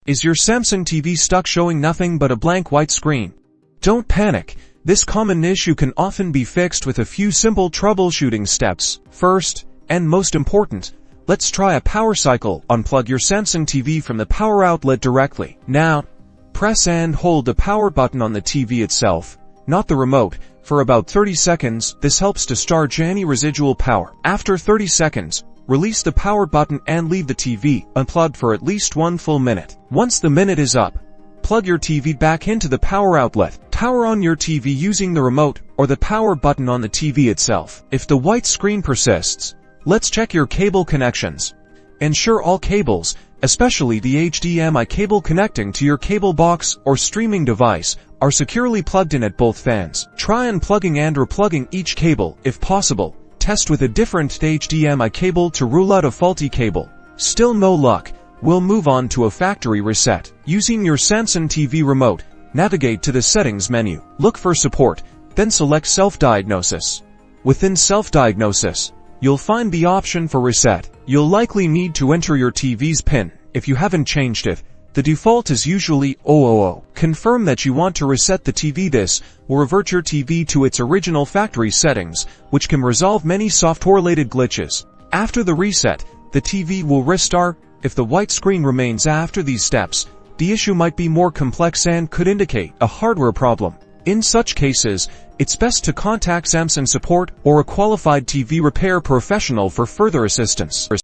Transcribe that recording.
Is your Samsung TV stuck showing nothing but a blank white screen? Don't panic. This common issue can often be fixed with a few simple troubleshooting steps. First, and most important, let's try a power cycle. Unplug your Samsung TV from the power outlet directly. Now, press and hold the power button on the TV itself, not the remote, for about 30 seconds. This helps to discharge any residual power. After 30 seconds, release the power button and leave the TV unplugged for at least 1 full minute. Once the minute is up, plug your TV back into the power outlet. Power on your TV using the remote or the power button on the TV itself. If the white screen persists, let's check your cable connections. Ensure all cables, especially the HDMI cable connecting to your cable box or streaming device, are securely plugged in at both fans. Try unplugging and replugging each cable if possible. Test with a different HDMI cable to rule out a faulty cable. Still no luck? We'll move on to a factory reset. Using your Samsung TV remote, navigate to the settings menu. Look for support, then select self-diagnosis. Within self-diagnosis, you'll find the option for reset. You'll likely need to enter your TV's PIN. If you haven't changed it, the default is usually 000. Confirm that you want to reset the TV. This will revert your TV to its original factory settings, which can resolve many software-related glitches. After the reset, the TV will restart. If the white screen remains after these steps, the issue might be more complex and could indicate a hardware problem. In such cases, it's best to contact Samsung support or a qualified TV repair professional for further assistance.